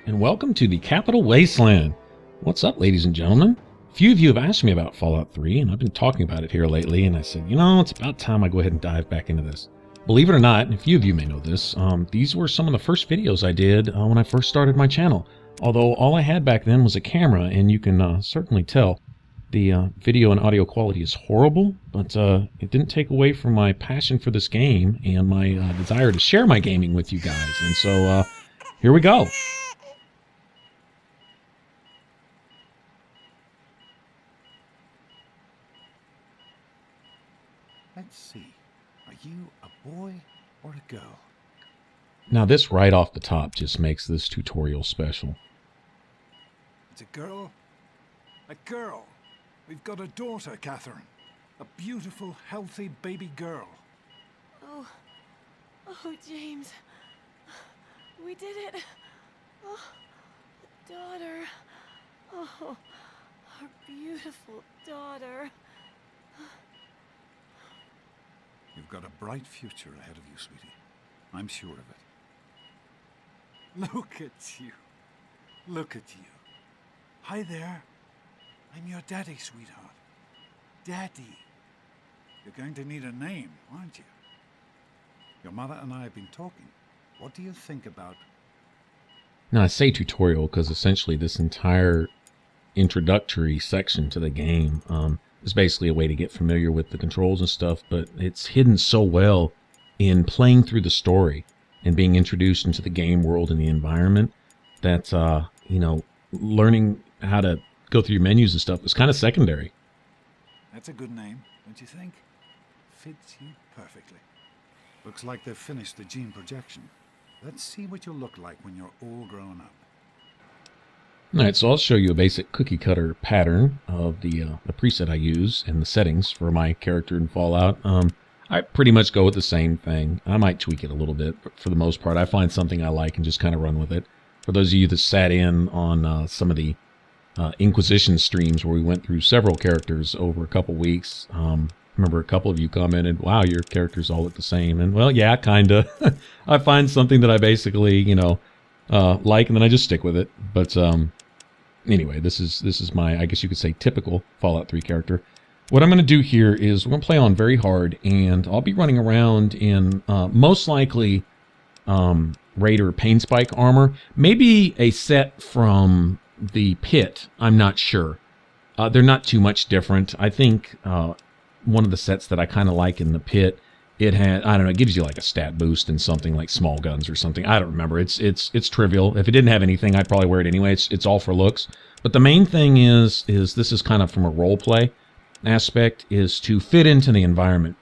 and welcome to the Capital Wasteland. What's up, ladies and gentlemen? A few of you have asked me about Fallout 3, and I've been talking about it here lately, and I said, you know, it's about time I go ahead and dive back into this. Believe it or not, and a few of you may know this, these were some of the first videos I did when I first started my channel. Although all I had back then was a camera, and you can certainly tell the video and audio quality is horrible, but it didn't take away from my passion for this game and my desire to share my gaming with you guys. And so here we go. Let's see. Are you a boy or a girl? Now this right off the top just makes this tutorial special. It's a girl. A girl. We've got a daughter, Catherine. A beautiful, healthy baby girl. Oh, James. We did it. Oh, the daughter. Oh, our beautiful daughter. You've got a bright future ahead of you, sweetie. I'm sure of it. Look at you. Look at you. Hi there. I'm your daddy, sweetheart. Daddy. You're going to need a name, aren't you? Your mother and I have been talking. What do you think about... Now I say tutorial because essentially this entire introductory section to the game is basically a way to get familiar with the controls and stuff, but it's hidden so well in playing through the story and being introduced into the game world and the environment that, you know, learning how to go through your menus and stuff was kind of secondary. That's a good name, don't you think? Fits you perfectly. Looks like they've finished the gene projection. Let's see what you'll look like when you're all grown up. Alright, so I'll show you a basic cookie cutter pattern of the preset I use and the settings for my character in Fallout. I pretty much go with the same thing. I might tweak it a little bit, but for the most part I find something I like and just kind of run with it. For those of you that sat in on some of the Inquisition streams where we went through several characters over a couple weeks, remember a couple of you commented, wow, your characters all look the same. And well, yeah, kind of. I find something that I basically, you know, like, and then I just stick with it. But anyway, this is my, I guess you could say, typical Fallout 3 character. What I'm going to do here is we're going to play on very hard, and I'll be running around in most likely Raider Pain Spike armor. Maybe a set from the pit, I'm not sure. They're not too much different. I think one of the sets that I kind of like in the pit, it had, I don't know, it gives you like a stat boost and something like small guns or something. I don't remember. It's trivial. If it didn't have anything, I'd probably wear it anyway. It's all for looks. But the main thing is this is kind of from a role play aspect, is to fit into the environment.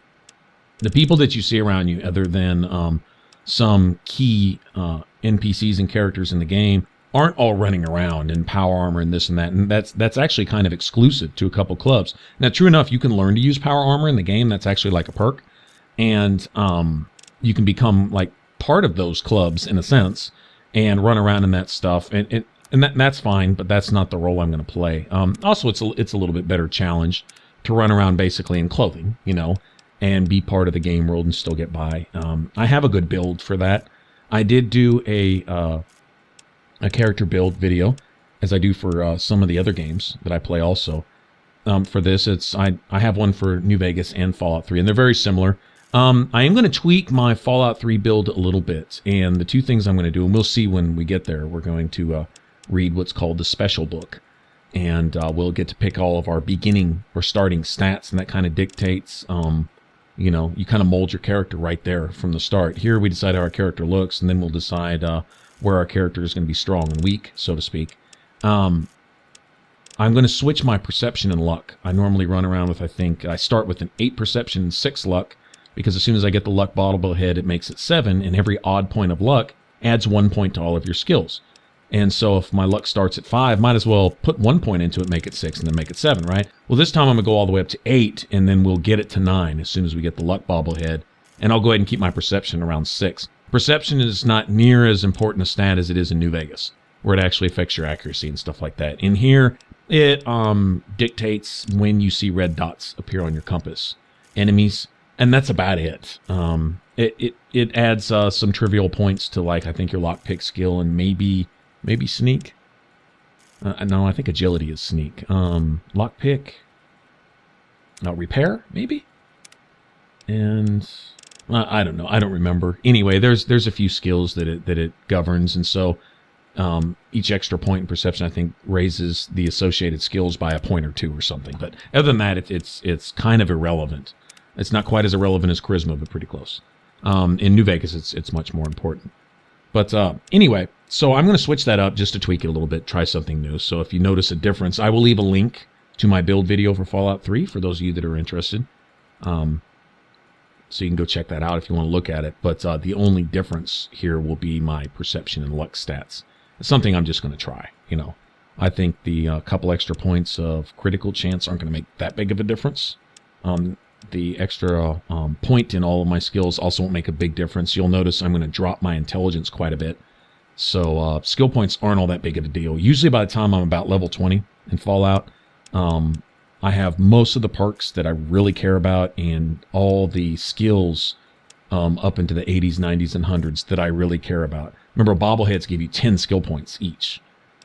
The people that you see around you, other than some key NPCs and characters in the game, aren't all running around in power armor and this and that, and that's actually kind of exclusive to a couple clubs. Now, true enough, you can learn to use power armor in the game. That's actually like a perk, and you can become like part of those clubs in a sense and run around in that stuff, and that's fine, but that's not the role I'm going to play. Also, it's a little bit better challenge to run around basically in clothing, you know, and be part of the game world and still get by. I have a good build for that. I did do a character build video, as I do for some of the other games that I play also. For this, I have one for New Vegas and Fallout 3, and they're very similar. I am going to tweak my Fallout 3 build a little bit, and the two things I'm going to do, and we'll see when we get there, we're going to read what's called the special book, and we'll get to pick all of our beginning or starting stats, and that kind of dictates, you know, you kind of mold your character right there from the start. Here we decide how our character looks, and then we'll decide where our character is going to be strong and weak, so to speak. I'm going to switch my perception and luck. I normally run around with, I start with an 8 perception and 6 luck, because as soon as I get the luck bottle ahead, it makes it 7, and every odd point of luck adds 1 point to all of your skills. And so if my luck starts at 5, might as well put 1 point into it, make it 6, and then make it 7, right? Well, this time I'm going to go all the way up to 8, and then we'll get it to 9 as soon as we get the luck bobblehead. And I'll go ahead and keep my perception around 6. Perception is not near as important a stat as it is in New Vegas, where it actually affects your accuracy and stuff like that. In here, it dictates when you see red dots appear on your compass, enemies, and that's about it. It adds some trivial points to, like, I think your lockpick skill and maybe maybe sneak. No, I think agility is sneak. Lockpick. Repair, maybe? And I don't know. I don't remember. Anyway, there's a few skills that it governs, and so each extra point in perception, I think, raises the associated skills by a point or two or something. But other than that, it's kind of irrelevant. It's not quite as irrelevant as charisma, but pretty close. In New Vegas, it's much more important. But anyway, so I'm going to switch that up just to tweak it a little bit, try something new. So if you notice a difference, I will leave a link to my build video for Fallout 3 for those of you that are interested. So you can go check that out if you want to look at it. But the only difference here will be my perception and luck stats. It's something I'm just going to try. You know, I think the couple extra points of critical chance aren't going to make that big of a difference. The extra point in all of my skills also won't make a big difference. You'll notice I'm going to drop my intelligence quite a bit. So skill points aren't all that big of a deal. Usually by the time I'm about level 20 in Fallout, I have most of the perks that I really care about and all the skills up into the 80s, 90s, and 100s that I really care about. Remember, bobbleheads give you 10 skill points each.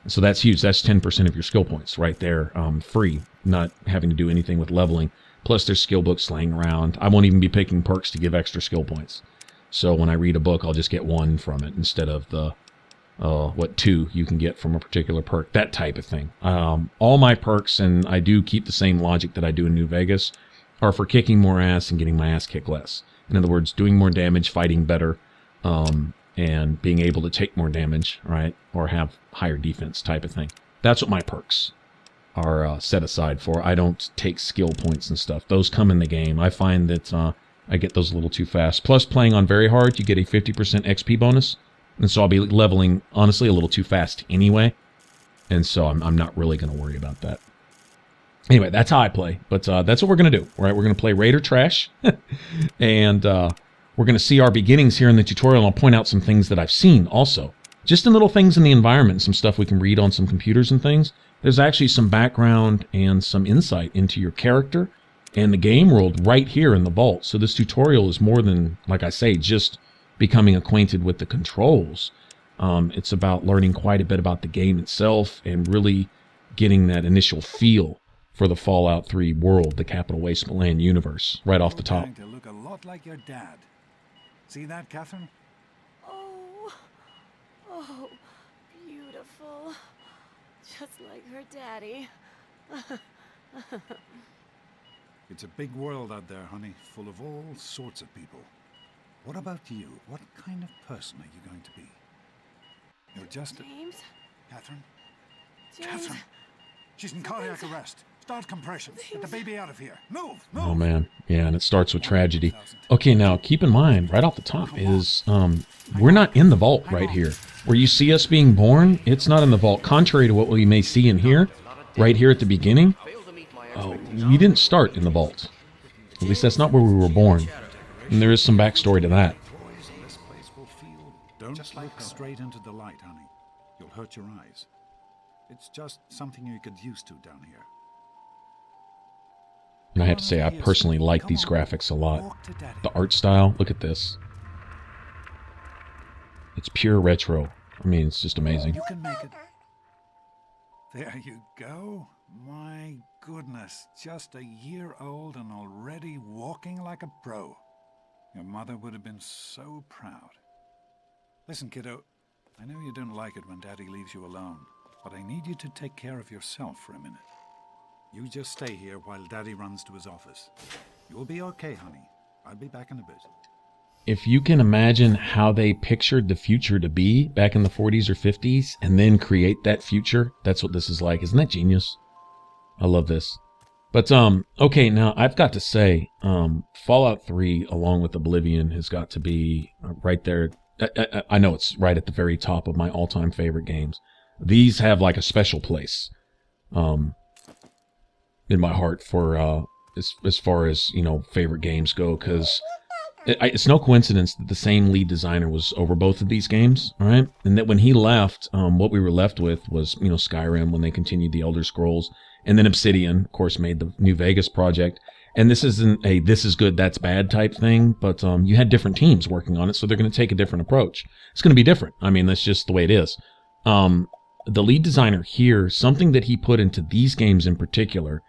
So that's huge. That's 10% of your skill points right there, free, not having to do anything with leveling. Plus, there's skill books laying around. I won't even be picking perks to give extra skill points. So when I read a book, I'll just get one from it instead of the, two you can get from a particular perk, that type of thing. All my perks, and I do keep the same logic that I do in New Vegas, are for kicking more ass and getting my ass kicked less. In other words, doing more damage, fighting better, and being able to take more damage, right? Or have higher defense type of thing. That's what my perks are set aside for. I don't take skill points and stuff. Those come in the game. I find that I get those a little too fast. Plus, playing on very hard, you get a 50% XP bonus. And so I'll be leveling, honestly, a little too fast anyway. And so I'm not really going to worry about that. Anyway, that's how I play. But that's what we're going to do. Right? We're going to play Raider Trash. And we're going to see our beginnings here in the tutorial. And I'll point out some things that I've seen also. Just in little things in the environment, some stuff we can read on some computers and things. There's actually some background and some insight into your character and the game world right here in the vault. So this tutorial is more than, like I say, just becoming acquainted with the controls. It's about learning quite a bit about the game itself and really getting that initial feel for the Fallout 3 world, the Capital Wasteland universe, right off the top. You're going to look a lot like your dad. See that, Catherine? Oh, beautiful. Just like her daddy. It's a big world out there, honey, full of all sorts of people. What about you? What kind of person are you going to be? You're just a... James? Catherine? James? Catherine! She's in cardiac arrest. Start compression. Get the baby out of here. Move! Move! Oh, man. Yeah, and it starts with tragedy. Okay, now, keep in mind, right off the top is, we're not in the vault right here. Where you see us being born, it's not in the vault. Contrary to what we may see in here, right here at the beginning, we didn't start in the vault. At least that's not where we were born. And there is some backstory to that. Don't look straight into the light, honey. You'll hurt your eyes. It's just something you get used to down here. And I have to say, I personally like these graphics a lot. The art style, look at this. It's pure retro. I mean, it's just amazing. You can make it. There you go. My goodness, just a year old and already walking like a pro. Your mother would have been so proud. Listen, kiddo, I know you don't like it when Daddy leaves you alone, but I need you to take care of yourself for a minute. You just stay here while Daddy runs to his office. You'll be okay, honey. I'll be back in a bit. If you can imagine how they pictured the future to be back in the 40s or 50s and then create that future, that's what this is like. Isn't that genius? I love this. But, okay, now I've got to say, Fallout 3 along with Oblivion has got to be right there. I know it's right at the very top of my all-time favorite games. These have like a special place in my heart for as far as, you know, favorite games go, because it's no coincidence that the same lead designer was over both of these games, all right? And that when he left, what we were left with was, you know, Skyrim when they continued the Elder Scrolls, and then Obsidian, of course, made the New Vegas project. And this isn't a this is good, that's bad type thing, but you had different teams working on it, so they're going to take a different approach. It's going to be different. I mean, that's just the way it is. The lead designer here, something that he put into these games in particular,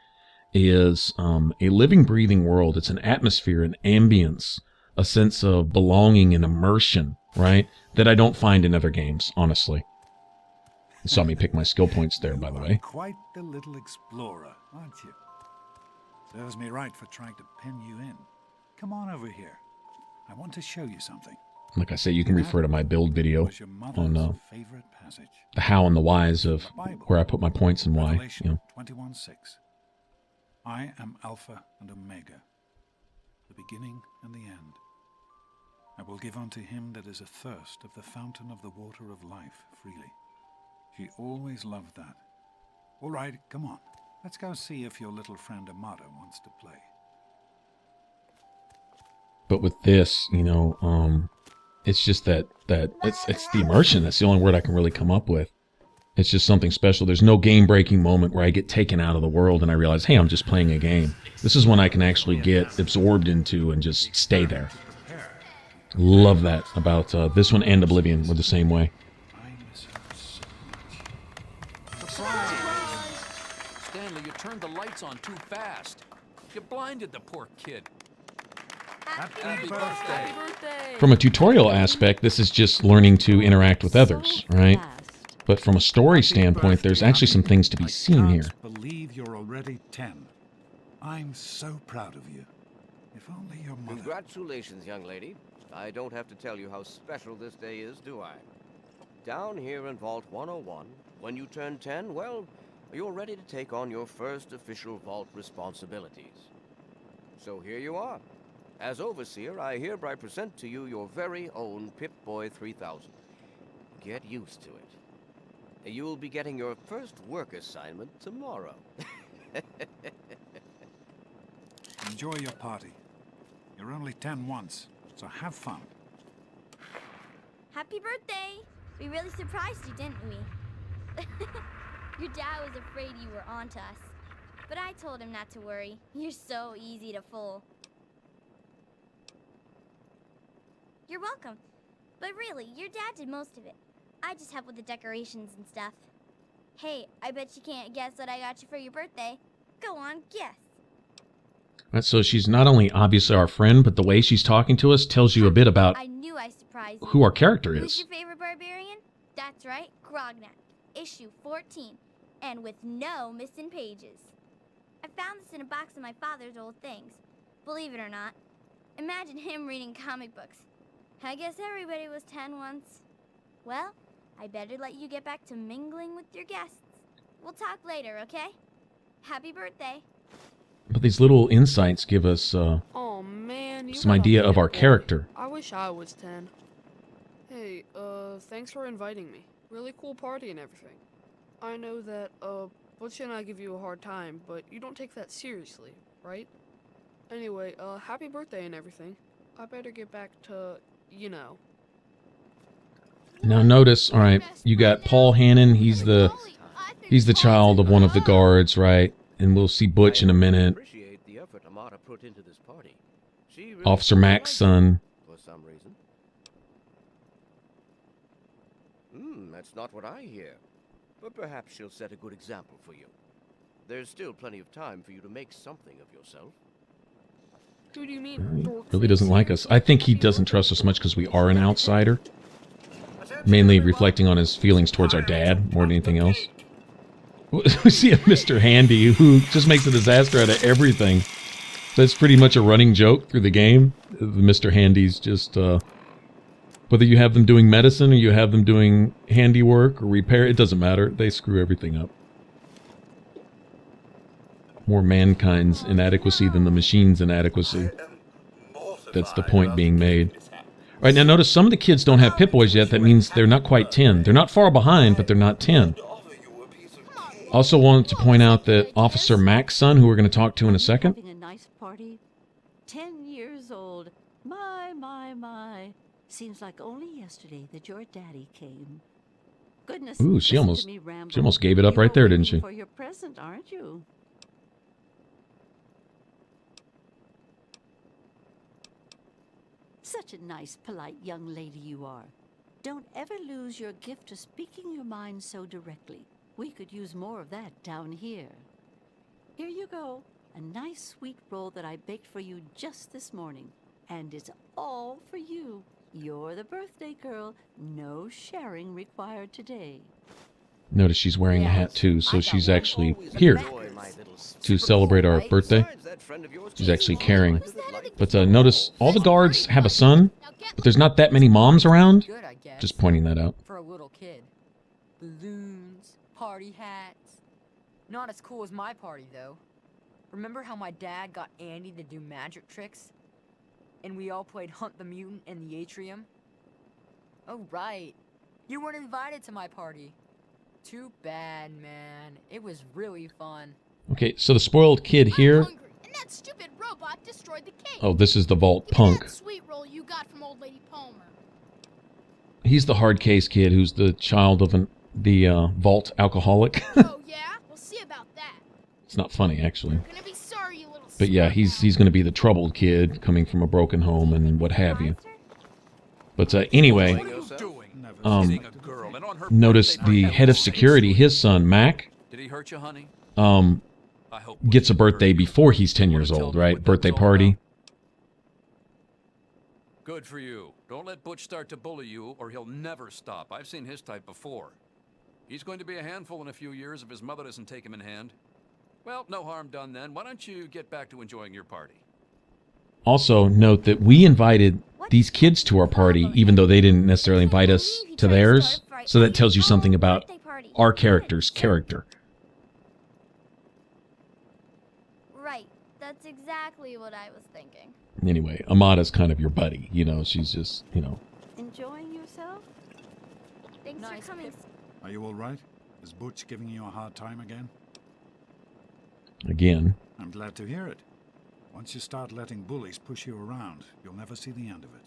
is a living, breathing world. It's an atmosphere, an ambience, a sense of belonging and immersion, right? That I don't find in other games, honestly. You saw me pick my skill points there, by the You are way. quite the little explorer, aren't you? Serves me right for trying to pin you in. Come on over here. I want to show you something. Like I say, you can refer to my build video Was your on mother's favorite passage? the how and the whys of The Bible. where I put my points and why. Revelation You know. 21:6. I am Alpha and Omega, the beginning and the end. I will give unto him that is athirst of the fountain of the water of life freely. She always loved that. All right, come on. Let's go see if your little friend Amada wants to play. But with this, you know, it's just that it's the immersion. That's the only word I can really come up with. It's just something special. There's no game-breaking moment where I get taken out of the world and I realize, hey, I'm just playing a game. This is when I can actually get absorbed into and just stay there. Love that about this one and Oblivion were the same way. I miss her so much. Surprise! Stanley, you turned the lights on too fast. You blinded the poor kid. Happy birthday. From a tutorial aspect, this is just learning to interact with others, right? But from a story standpoint, there's actually some things to be seen here. I can't believe you're already 10. I'm so proud of you. If only your mother... Congratulations, young lady. I don't have to tell you how special this day is, do I? Down here in Vault 101, when you turn 10, well, you're ready to take on your first official Vault responsibilities. So here you are. As Overseer, I hereby present to you your very own Pip-Boy 3000. Get used to it. You'll be getting your first work assignment tomorrow. Enjoy your party. You're only 10 once, so have fun. Happy birthday! We really surprised you, didn't we? Your dad was afraid you were onto us. But I told him not to worry. You're so easy to fool. You're welcome. But really, your dad did most of it. I just help with the decorations and stuff. Hey, I bet you can't guess what I got you for your birthday. Go on, guess. Right, so she's not only obviously our friend, but the way she's talking to us tells you a bit about I knew I surprised you. who our character Who's is. your favorite barbarian? That's right, Grognak. Issue 14. And with no missing pages. I found this in a box of my father's old things. Believe it or not. Imagine him reading comic books. I guess everybody was 10 once. Well, I better let you get back to mingling with your guests. We'll talk later, okay? Happy birthday. But these little insights give us Oh man, you some got a idea of our Pip-Boy. character. I wish I was 10. Hey, thanks for inviting me. Really cool party and everything. I know that, Butch and I give you a hard time, but you don't take that seriously, right? Anyway, happy birthday and everything. I better get back to, you know. Now notice, all right, you got Paul Hannon. He's the child of one of the guards, right? And we'll see Butch in a minute. Appreciate the effort Amada put into this party. She really Officer Mac's son. for some reason. That's not what I hear. But perhaps she'll set a good example for you. There's still plenty of time for you to make something of yourself. Who do you mean? He really doesn't like us. I think he doesn't trust us much because we are an outsider. Mainly reflecting on his feelings towards our dad more than anything else. We see a Mr. Handy who just makes a disaster out of everything. That's pretty much a running joke through the game. The Mr. Handy's just, whether you have them doing medicine or you have them doing handiwork or repair, it doesn't matter. They screw everything up. More mankind's inadequacy than the machine's inadequacy. That's the point being made. All right, now notice some of the kids don't have Pip-Boys yet. That means they're not quite 10. They're not far behind, but they're not 10. Also wanted to point out that Officer Mac's son, who we're going to talk to in a second, Having a nice party. 10 years old. My. Seems like only yesterday that your daddy came. Goodness. Ooh, she listen almost- to me ramble. she almost gave it up You right are there, didn't waiting she? For your present, aren't you? Such a nice, polite young lady you are. Don't ever lose your gift of speaking your mind so directly. We could use more of that down here. Here you go. A nice sweet roll that I baked for you just this morning. And it's all for you. You're the birthday girl. No sharing required today. Notice she's wearing a hat too, so she's actually here to celebrate our birthday. She's actually caring. But notice all the guards have a son, but there's not that many moms around. Good, I guess. Just pointing that out. For a little kid. Balloons, party hats. Not as cool as my party, though. Remember how my dad got Andy to do magic tricks? And we all played Hunt the Mutant in the atrium? Oh, right. You weren't invited to my party. Too bad, man. It was really fun. Okay, so the spoiled kid here. hungry, and that stupid robot destroyed the cake. Oh, this is the vault Give me punk. that sweet roll you got from old lady Palmer. He's the hard case kid who's the child of the vault alcoholic. Oh yeah? We'll see about that. It's not funny, actually. You're gonna be sorry, you little But yeah, smart he's going to be the troubled kid coming from a broken home and what have you. But anyway, What are you doing? Hitting a girl, and on her notice birthday the party. head of security, his son, Mac, Did he hurt you, honey? I hope gets a birthday before he's 10 years old, right? Birthday party. Good for you. Don't let Butch start to bully you, or he'll never stop. I've seen his type before. He's going to be a handful in a few years if his mother doesn't take him in hand. Well, no harm done then. Why don't you get back to enjoying your party? Also, note that we invited these kids to our party, even though they didn't necessarily invite us to theirs. So that tells you something about our character's character. Right. That's exactly what I was thinking. Anyway, Amada's kind of your buddy. You know, she's just, you know. Enjoying yourself? Thanks Nice for coming. pip. Are you all right? Is Butch giving you a hard time again? Again. I'm glad to hear it. Once you start letting bullies push you around, you'll never see the end of it.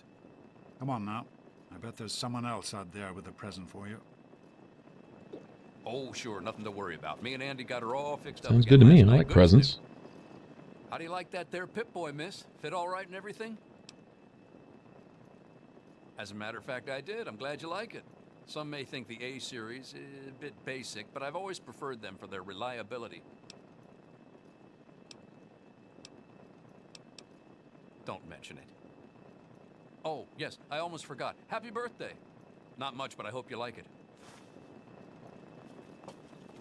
Come on now. I bet there's someone else out there with a present for you. Oh, sure, nothing to worry about. Me and Andy got her all fixed up. Sounds again good to me. I last night. like Good, presents. isn't it? How do you like that there Pip-Boy, miss? Fit all right and everything? As a matter of fact, I did. I'm glad you like it. Some may think the A-series is a bit basic, but I've always preferred them for their reliability. Don't mention it. Oh, yes, I almost forgot. Happy birthday. Not much, but I hope you like it.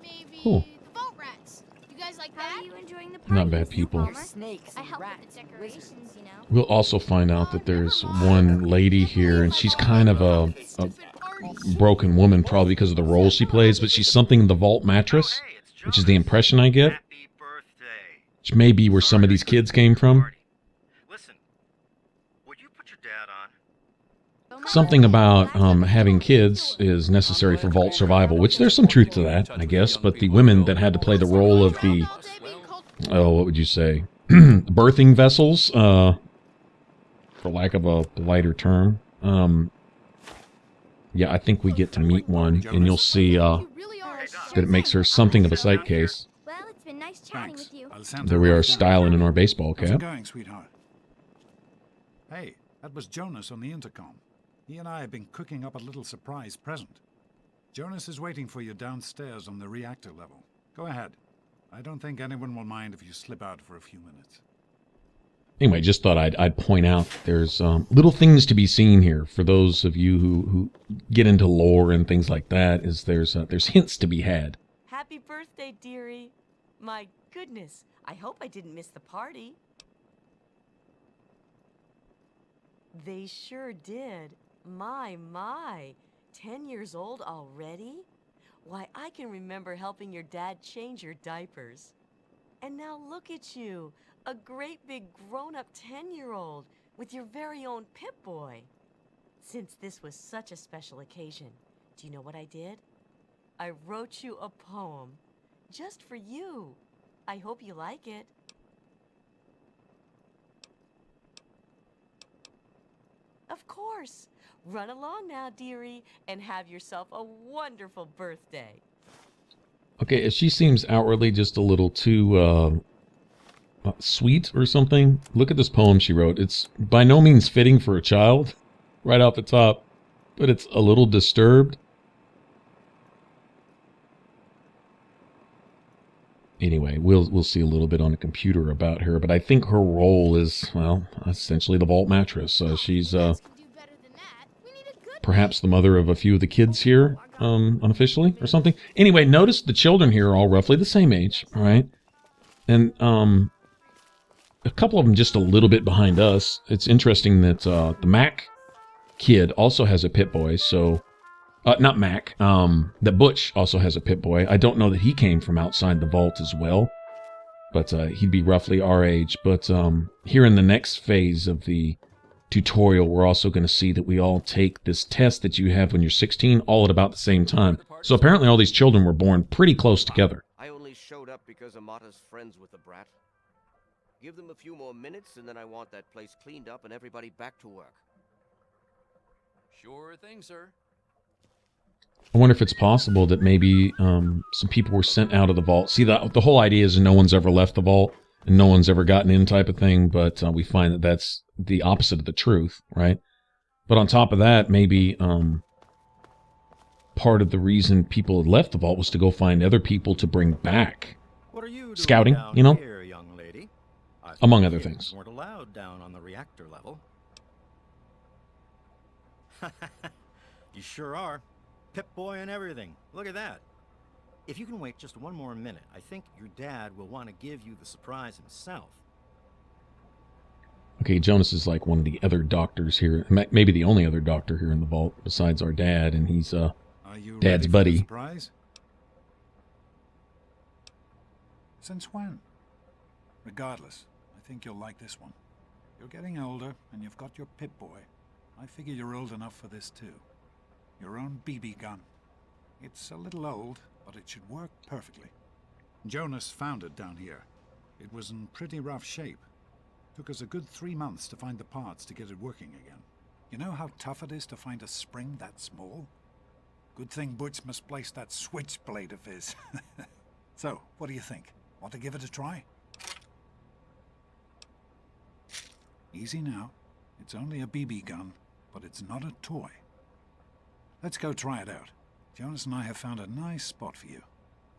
Maybe Cool. the boat rats. You guys like How that? are you enjoying the party? Not bad Mr. people. Palmer? Snakes I and help rats with the and decorations, wizards. you know. We'll also find out that there's one lady here, and she's kind of a broken woman, probably because of the role she plays, but she's something in the vault mattress, which is the impression I get. Happy birthday. Which may be where some of these kids came from. Listen, would you put your dad on? Something about having kids is necessary for vault survival, which there's some truth to that, I guess, but the women that had to play the role of the, oh, what would you say, birthing vessels, for lack of a politer term, yeah, I think we get to meet one, and you'll see that it makes her something of a sight case. Well, it's been nice chatting Thanks. with you. I'll send There her we are, off. styling in our baseball How's it cap. going, sweetheart? Hey, that was Jonas on the intercom. He and I have been cooking up a little surprise present. Jonas is waiting for you downstairs on the reactor level. Go ahead. I don't think anyone will mind if you slip out for a few minutes. Anyway, just thought I'd point out there's little things to be seen here for those of you who get into lore and things like that. Is there's hints to be had. Happy birthday, dearie. My goodness, I hope I didn't miss the party. They sure did. My. 10 years old already? Why, I can remember helping your dad change your diapers. And now look at you, a great big grown-up 10-year-old with your very own Pip-Boy. Since this was such a special occasion, do you know what I did? I wrote you a poem, just for you. I hope you like it. Of course. Run along now, dearie, and have yourself a wonderful birthday. Okay, she seems outwardly just a little too sweet or something. Look at this poem she wrote. It's by no means fitting for a child. Right off the top. but it's a little disturbed. Anyway, we'll see a little bit on the computer about her, but I think her role is, well, essentially the vault mattress. She's perhaps the mother of a few of the kids here, unofficially or something. Anyway, notice the children here are all roughly the same age, all right? And a couple of them just a little bit behind us. It's interesting that the Mac kid also has a Pip-Boy, so not Mac. That Butch also has a Pip-Boy. I don't know that he came from outside the vault as well, but he'd be roughly our age. But here in the next phase of the tutorial, we're also going to see that we all take this test that you have when you're 16 all at about the same time. So apparently all these children were born pretty close together. I only showed up because Amata's friends with the brat. Give them a few more minutes, and then I want that place cleaned up and everybody back to work. Sure thing, sir. I wonder if it's possible that maybe some people were sent out of the vault. See, the whole idea is no one's ever left the vault and no one's ever gotten in type of thing, but we find that that's the opposite of the truth, right? But on top of that, maybe part of the reason people had left the vault was to go find other people to bring back. What are you doing Scouting, down you know? here, young lady? I thought Among other kids things. weren't allowed down on the reactor level. You sure are. Pip-Boy and everything. Look at that. If you can wait just one more minute, I think your dad will want to give you the surprise himself. Okay, Jonas is like one of the other doctors here. Maybe the only other doctor here in the vault besides our dad, and he's Are you Dad's ready for the buddy. surprise? Since when? Regardless, I think you'll like this one. You're getting older, and you've got your Pip-Boy. I figure you're old enough for this too. Your own BB gun. It's a little old, but it should work perfectly. Jonas found it down here. It was in pretty rough shape. Took us a good 3 months to find the parts to get it working again. You know how tough it is to find a spring that small? Good thing Butch misplaced that switchblade of his. So, what do you think? Want to give it a try? Easy now. It's only a BB gun, but it's not a toy. Let's go try it out. Jonas and I have found a nice spot for you.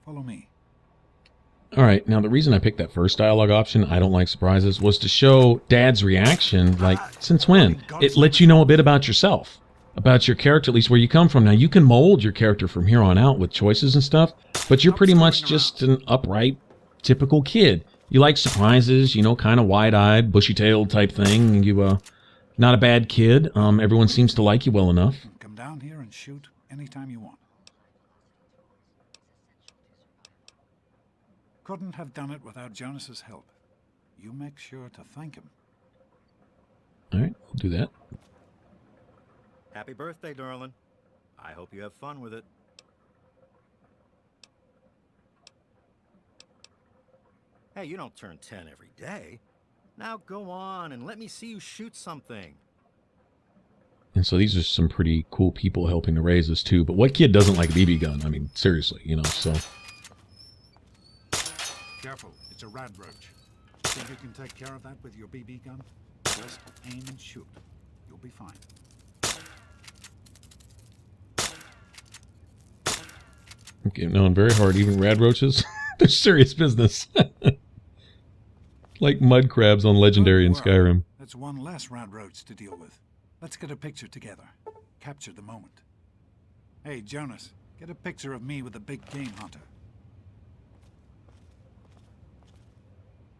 Follow me. All right, now the reason I picked that first dialogue option, I don't like surprises, was to show Dad's reaction, like, since when? It lets you know a bit about yourself, about your character, at least where you come from. Now, you can mold your character from here on out with choices and stuff, but you're pretty much just an upright, typical kid. You like surprises, you know, kind of wide-eyed, bushy-tailed type thing. You, not a bad kid. Everyone seems to like you well enough. Come down here and shoot anytime you want. Couldn't have done it without Jonas's help. You make sure to thank him. All right, we'll do that. Happy birthday, darling. I hope you have fun with it. Hey, you don't turn 10 every day. Now go on and let me see you shoot something. And so these are some pretty cool people helping to raise us too. But what kid doesn't like a BB gun? I mean, seriously, you know, so... Careful, it's a rad roach. Think you can take care of that with your BB gun? Just aim and shoot. You'll be fine. Okay, no, very hard. Even rad roaches, they're serious business. Like mud crabs on Legendary in Skyrim. That's one less rad roach to deal with. Let's get a picture together. Capture the moment. Hey, Jonas, get a picture of me with the big game hunter.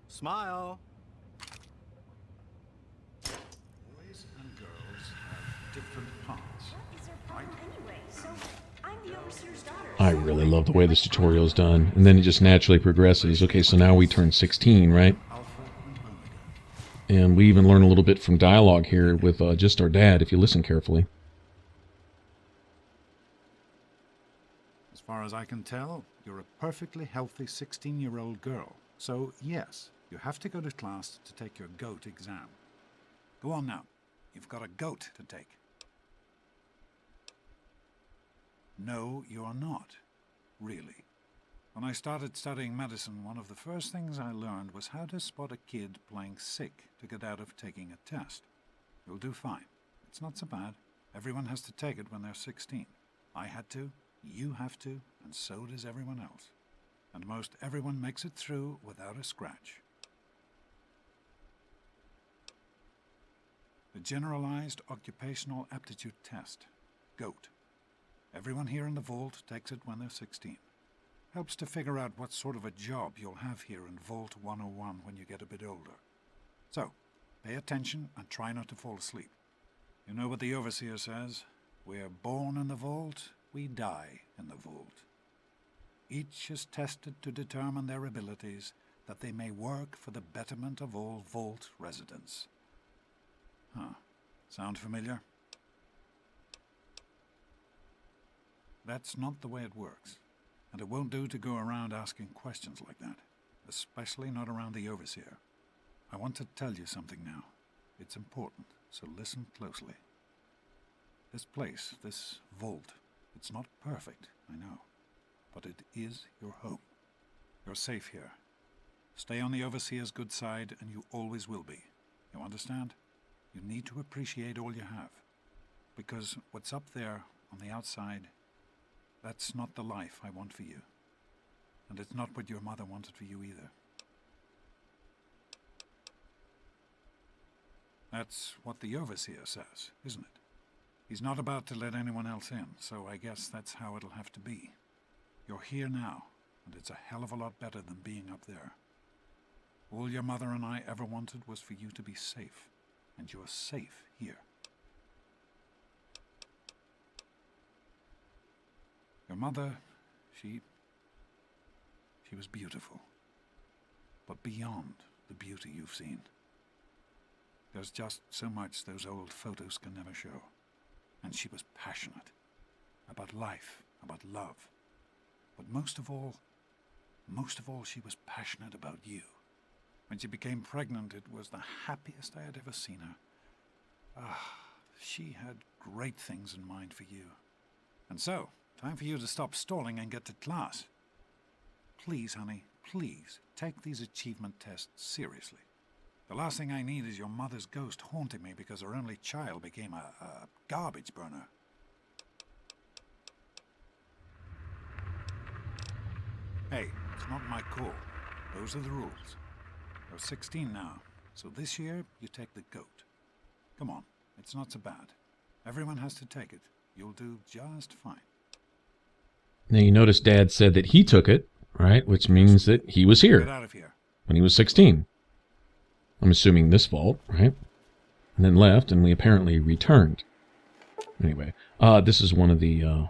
Smile. Boys and girls have different parts. Right? I really love the way this tutorial is done. And then it just naturally progresses. Okay, so now we turn 16, right? And we even learn a little bit from dialogue here with just our dad, if you listen carefully. As far as I can tell, you're a perfectly healthy 16-year-old girl. So, yes, you have to go to class to take your GOAT exam. Go on now. You've got a GOAT to take. No, you're not. Really. When I started studying medicine, one of the first things I learned was how to spot a kid playing sick to get out of taking a test. You'll do fine. It's not so bad. Everyone has to take it when they're 16. I had to, you have to, and so does everyone else. And most everyone makes it through without a scratch. The Generalized Occupational Aptitude Test, GOAT. Everyone here in the Vault takes it when they're 16. Helps to figure out what sort of a job you'll have here in Vault 101 when you get a bit older. So, pay attention and try not to fall asleep. You know what the Overseer says? We're born in the Vault, we die in the Vault. Each is tested to determine their abilities, that they may work for the betterment of all Vault residents. Huh. Sound familiar? That's not the way it works, and it won't do to go around asking questions like that, especially not around the Overseer. I want to tell you something now. It's important, so listen closely. This place, this vault, it's not perfect, I know, but it is your home. You're safe here. Stay on the Overseer's good side, and you always will be. You understand? You need to appreciate all you have, because what's up there on the outside, that's not the life I want for you. And it's not what your mother wanted for you either. That's what the Overseer says, isn't it? He's not about to let anyone else in, so I guess that's how it'll have to be. You're here now, and it's a hell of a lot better than being up there. All your mother and I ever wanted was for you to be safe, and you're safe here. Your mother, she was beautiful, but beyond the beauty you've seen. There's just so much those old photos can never show. And she was passionate about life, about love. But most of all, she was passionate about you. When she became pregnant, it was the happiest I had ever seen her. She had great things in mind for you. And so, time for you to stop stalling and get to class. Please, honey, please, take these achievement tests seriously. The last thing I need is your mother's ghost haunting me because her only child became a garbage burner. Hey, it's not my call. Those are the rules. You're 16 now, so this year you take the GOAT. Come on, it's not so bad. Everyone has to take it. You'll do just fine. Now you notice Dad said that he took it, right? Which means that he was here Get out of here. when he was 16. I'm assuming this vault, right? And then left, and we apparently returned. Anyway, this is one of the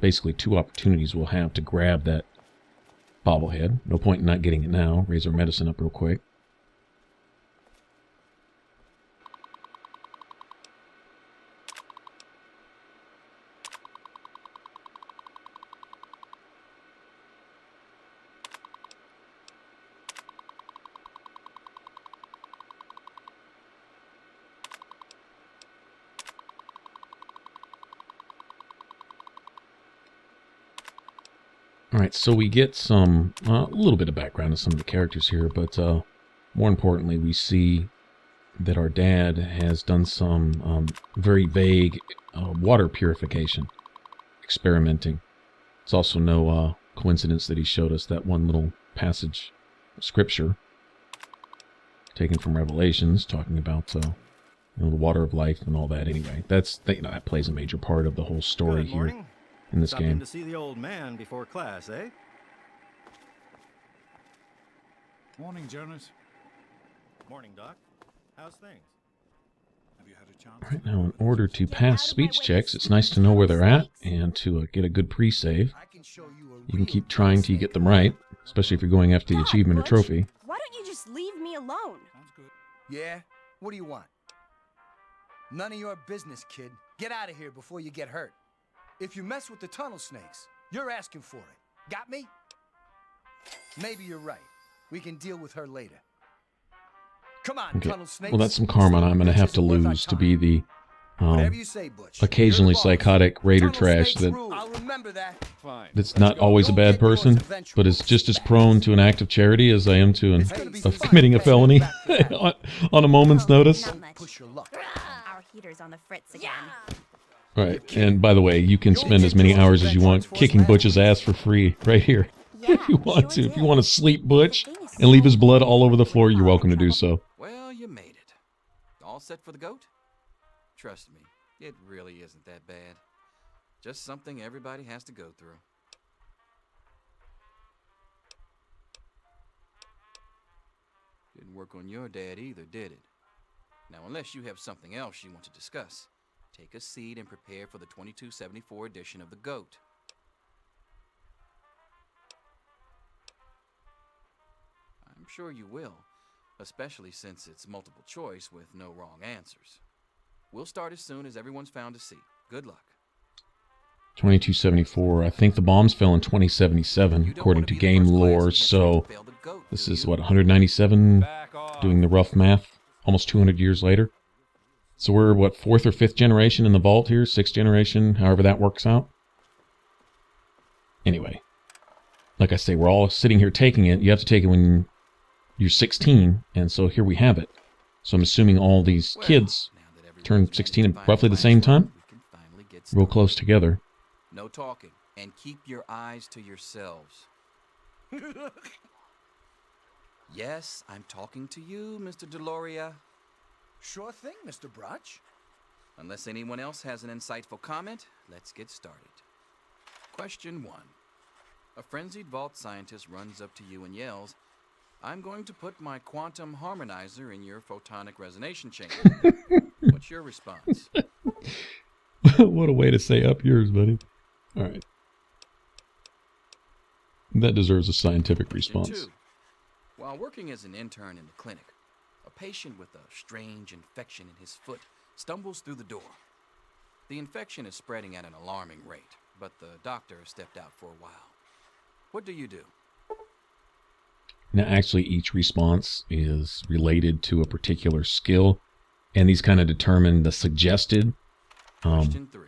basically 2 opportunities we'll have to grab that bobblehead. No point in not getting it now. Raise our medicine up real quick. All right, so we get some, a little bit of background of some of the characters here, but more importantly, we see that our dad has done some very vague water purification, experimenting. It's also no coincidence that he showed us that one little passage of scripture taken from Revelations, talking about the water of life and all that. Anyway, that plays a major part of the whole story Good here morning. in this Stopped in game. to see the old man before class, eh? Morning, Jonas. Morning, Doc. How's things? Have you had a chance? All right, now in order to pass speech checks, it's nice to know where they're at and to get a good pre-save. You can keep trying till you get them right, especially if you're going after the achievement or trophy. Why don't you just leave me alone? Sounds good. Yeah? What do you want? None of your business, kid. Get out of here before you get hurt. If you mess with the tunnel snakes, you're asking for it. Got me? Maybe you're right. We can deal with her later. Come on, Okay, tunnel snakes. well that's some karma I'm going to have to lose to be the Whatever you say, Butch. occasionally You're the boss. psychotic raider Tunnel trash snakes that rule. I'll remember that. Fine. that's not always a bad person, but is just as prone to an act of charity as I am to of committing a felony on a moment's notice. Not much. Push your luck. Our heater's on the fritz again. Right. And by the way, you can spend as many hours as you want kicking Butch's ass for free right here. If you want to. If you want to sleep Butch and leave his blood all over the floor, you're welcome to do so. Well, you made it. All set for the goat? Trust me, it really isn't that bad. Just something everybody has to go through. Didn't work on your dad either, did it? Now, unless you have something else you want to discuss, take a seat and prepare for the 2274 edition of the GOAT. I'm sure you will, especially since it's multiple choice with no wrong answers. We'll start as soon as everyone's found a seat. Good luck. 2274. I think the bombs fell in 2077, according to game lore. So this is what, 197? Doing the rough math, almost 200 years later. So we're what, 4th or 5th generation in the vault here, 6th generation, however that works out. Anyway, like I say, we're all sitting here taking it. You have to take it when you're 16, and so here we have it. So I'm assuming all these kids turned 16 at roughly the same time. Real close together. No talking, and keep your eyes to yourselves. Yes, I'm talking to you, Mr. Deloria. Sure thing, Mr. Brutch. Unless anyone else has an insightful comment, let's get started. Question 1. A frenzied vault scientist runs up to you and yells, "I'm going to put my quantum harmonizer in your photonic resonation chamber." What's your response? What a way to say up yours, buddy. All right. That deserves a scientific response. Question 2. While working as an intern in the clinic, a patient with a strange infection in his foot stumbles through the door. The infection is spreading at an alarming rate, but the doctor stepped out for a while. What do you do? Now, actually, each response is related to a particular skill, and these kind of determine the suggested Question 3.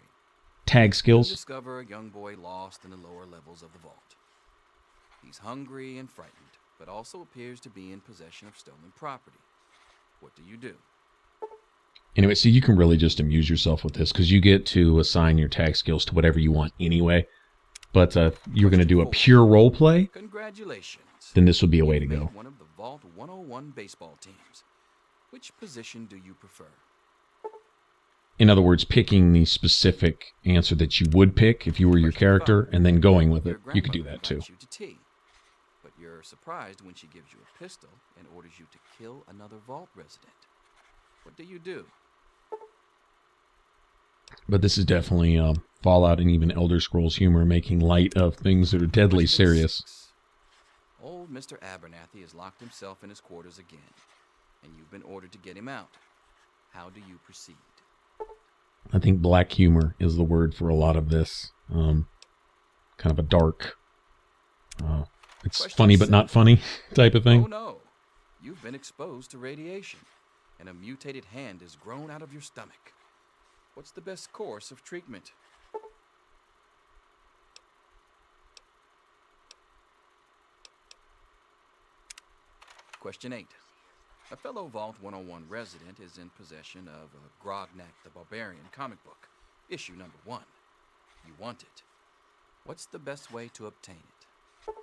tag You skills. discover a young boy lost in the lower levels of the vault. He's hungry and frightened, but also appears to be in possession of stolen property. What do you do? Anyway, so you can really just amuse yourself with this because you get to assign your tag skills to whatever you want anyway. But you're going to do a pure role play, Congratulations. then this would be a way to You've go. made one of the Vault 101 baseball teams. Which position do you prefer? In other words, picking the specific answer that you would pick if you were your character and then going with it. Your You could do grandmother that too. invites you to tea, but you're surprised when she gives you a pistol and orders you to kill another vault resident. What do you do? But this is definitely Fallout and even Elder Scrolls humor, making light of things that are deadly Question serious. 6. Old Mr. Abernathy has locked himself in his quarters again, and you've been ordered to get him out. How do you proceed? I think black humor is the word for a lot of this. Kind of a dark, it's Question funny but 7. not funny type of thing. Oh no, you've been exposed to radiation, and a mutated hand has grown out of your stomach. What's the best course of treatment? Question 8. A fellow Vault 101 resident is in possession of a Grognak the Barbarian comic book, issue number 1. You want it. What's the best way to obtain it?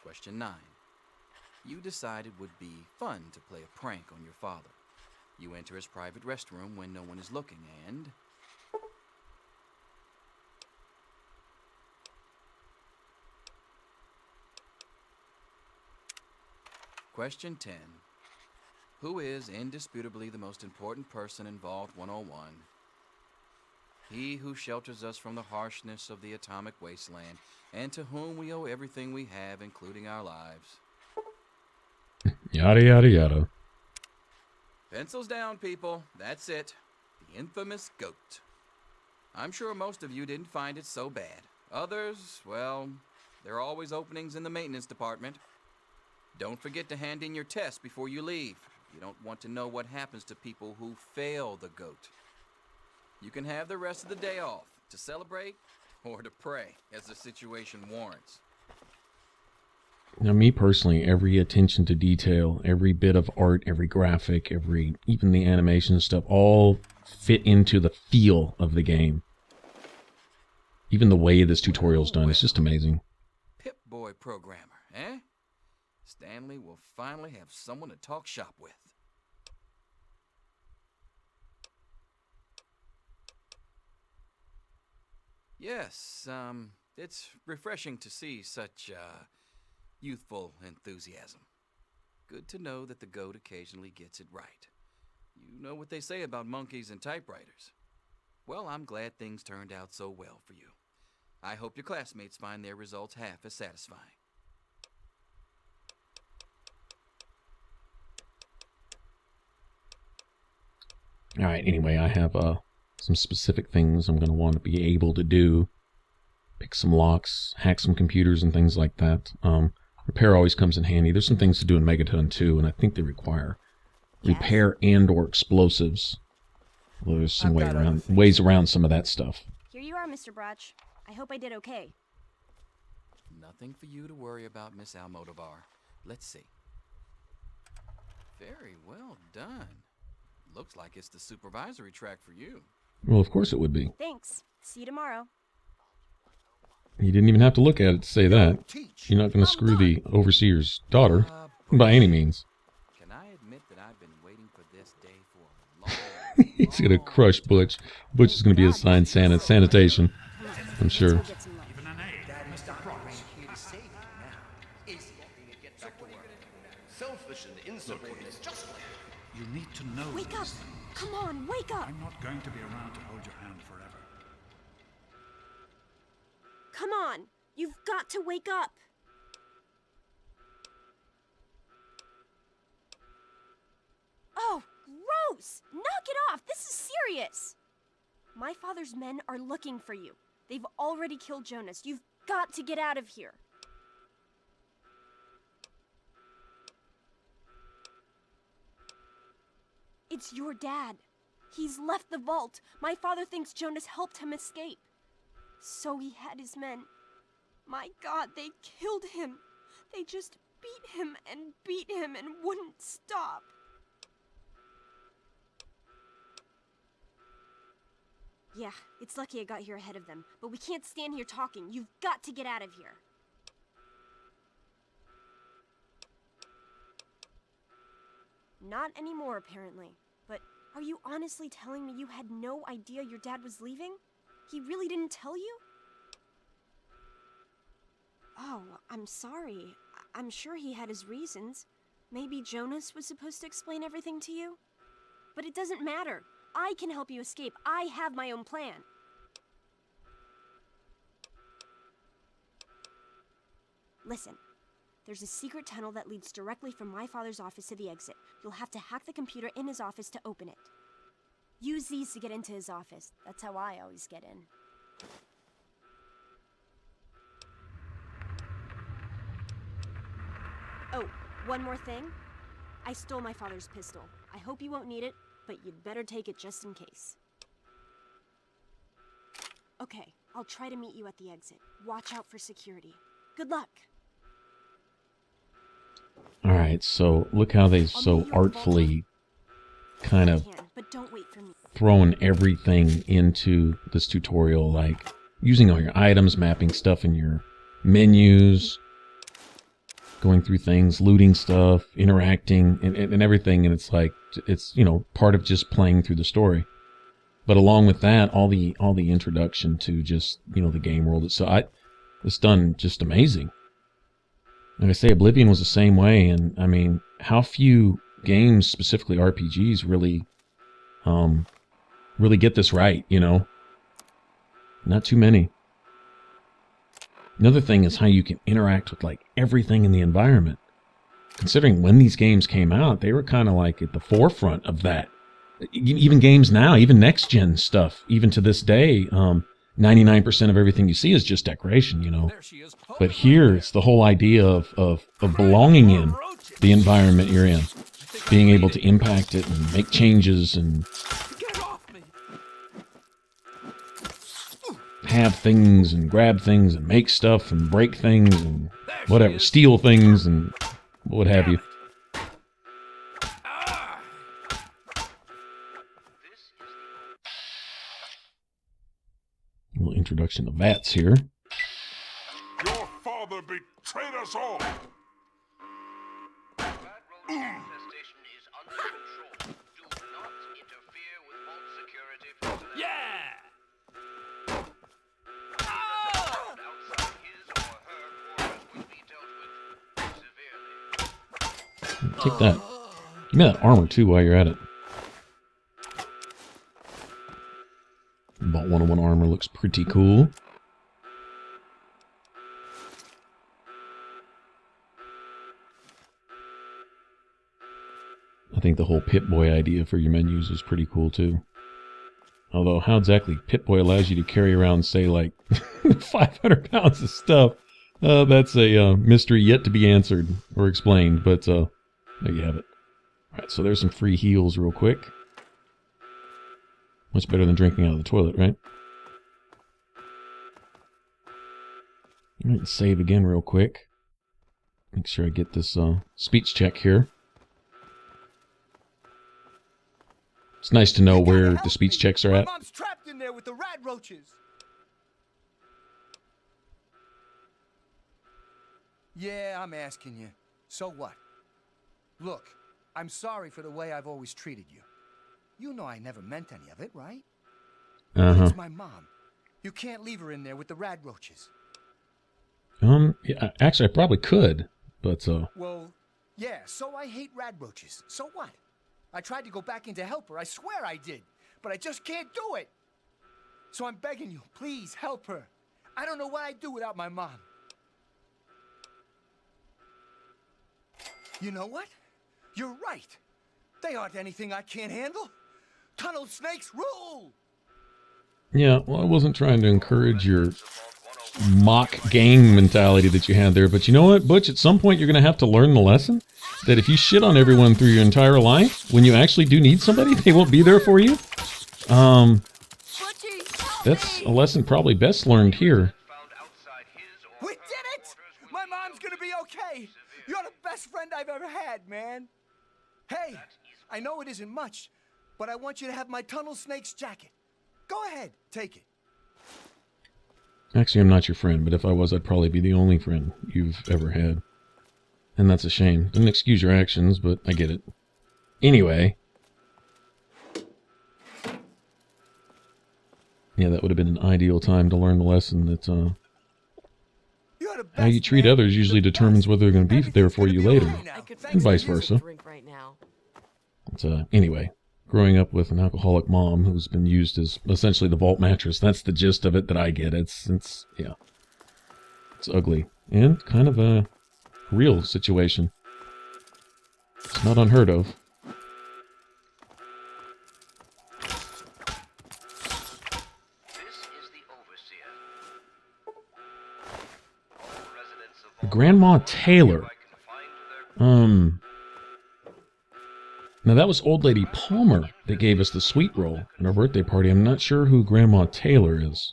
Question 9. You decide it would be fun to play a prank on your father. You enter his private restroom when no one is looking and... Question 10. Who is indisputably the most important person in Vault 101? He who shelters us from the harshness of the atomic wasteland, and to whom we owe everything we have, including our lives. Yada, yada, yada. Pencils down, people. That's it. The infamous GOAT. I'm sure most of you didn't find it so bad. Others, well, there are always openings in the maintenance department. Don't forget to hand in your test before you leave. You don't want to know what happens to people who fail the GOAT. You can have the rest of the day off to celebrate or to pray, as the situation warrants. Now, me personally, every attention to detail, every bit of art, every graphic, even the animation stuff, all fit into the feel of the game. Even the way this tutorial's done, it's just amazing. Pip-Boy programmer, eh? Stanley will finally have someone to talk shop with. Yes, it's refreshing to see such, youthful enthusiasm. Good to know that the goat occasionally gets it right. You know what they say about monkeys and typewriters. Well, I'm glad things turned out so well for you. I hope your classmates find their results half as satisfying. All right, anyway, I have some specific things I'm going to want to be able to do. Pick some locks, hack some computers and things like that. Repair always comes in handy. There's some things to do in Megaton too, and I think they require repair and or explosives. Well, there's some ways around some of that stuff. Here you are, Mr. Brotch. I hope I did okay. Nothing for you to worry about, Miss Almodovar. Let's see. Very well done. Looks like it's the supervisory track for you. Well, of course it would be. Thanks. See you tomorrow. You didn't even have to look at it to say that. You're not going to screw the overseer's daughter, by any means. Can I admit that I've been waiting for this day for a long He's going to crush Butch. Butch is going to be assigned sanitation, I'm sure. You need to know. Wake up! Come on, wake up! I'm not going to be around to hold your hand forever. Come on! You've got to wake up! Oh, gross! Knock it off! This is serious! My father's men are looking for you. They've already killed Jonas. You've got to get out of here. It's your dad. He's left the vault. My father thinks Jonas helped him escape. So he had his men. My God, they killed him. They just beat him and wouldn't stop. Yeah, it's lucky I got here ahead of them, but we can't stand here talking. You've got to get out of here. Not anymore, apparently. But are you honestly telling me you had no idea your dad was leaving? He really didn't tell you? Oh, I'm sorry. I'm sure he had his reasons. Maybe Jonas was supposed to explain everything to you? But it doesn't matter. I can help you escape. I have my own plan. Listen. There's a secret tunnel that leads directly from my father's office to the exit. You'll have to hack the computer in his office to open it. Use these to get into his office. That's how I always get in. Oh, one more thing. I stole my father's pistol. I hope you won't need it, but you'd better take it just in case. Okay, I'll try to meet you at the exit. Watch out for security. Good luck! Alright, so look how they've so artfully kind of thrown everything into this tutorial, like using all your items, mapping stuff in your menus, going through things, looting stuff, interacting, and everything, and it's like, it's, you know, part of just playing through the story. But along with that, all the introduction to just, you know, the game world. So it's done just amazing. Like I say, Oblivion was the same way, and I mean, how few games, specifically RPGs, really get this right, you know? Not too many. Another thing is how you can interact with, like, everything in the environment. Considering when these games came out, they were kind of like at the forefront of that. Even games now, even next-gen stuff, even to this day, 99% of everything you see is just decoration, you know. But here, it's the whole idea of belonging in the environment you're in. Being able to impact it and make changes and have things and grab things and make stuff and break things and whatever, steal things and what have you. A little introduction to VATS here. Your father betrayed us all. Take that. Give me that armor too while you're at it. Vault 101 armor looks pretty cool. I think the whole Pip-Boy idea for your menus is pretty cool too. Although, how exactly Pip-Boy allows you to carry around, say, like, 500 pounds of stuff, that's a mystery yet to be answered or explained, but there you have it. Alright, so there's some free heals real quick. Much better than drinking out of the toilet, right? Alright, save again real quick. Make sure I get this speech check here. It's nice to know where the speech checks are at. My mom's trapped in there with the rad roaches. Yeah, I'm asking you. So what? Look, I'm sorry for the way I've always treated you. You know I never meant any of it, right? It's my mom. You can't leave her in there with the rad roaches. Yeah, actually, I probably could, but, Well, yeah, so I hate rad roaches. So what? I tried to go back in to help her. I swear I did. But I just can't do it. So I'm begging you, please help her. I don't know what I'd do without my mom. You know what? You're right. They aren't anything I can't handle. Tunnel snakes rule! yeah, well, I wasn't trying to encourage your mock gang mentality that you had there, but you know what, Butch? At some point, you're going to have to learn the lesson that if you shit on everyone through your entire life, when you actually do need somebody, they won't be there for you. That's a lesson probably best learned here. We did it! My mom's gonna be okay! You're the best friend I've ever had, man! Hey, I know it isn't much, but I want you to have my Tunnel Snakes jacket. Go ahead, take it. Actually, I'm not your friend, but if I was, I'd probably be the only friend you've ever had. And that's a shame. Doesn't excuse your actions, but I get it. Anyway. Yeah, that would have been an ideal time to learn the lesson that how you treat others usually determines whether they're going to be there for you later, and vice versa. But anyway, growing up with an alcoholic mom who's been used as essentially the vault mattress, that's the gist of it that I get. It's yeah, it's ugly and kind of a real situation. It's not unheard of. Grandma Taylor. Now that was Old Lady Palmer that gave us the sweet roll at our birthday party. I'm not sure who Grandma Taylor is,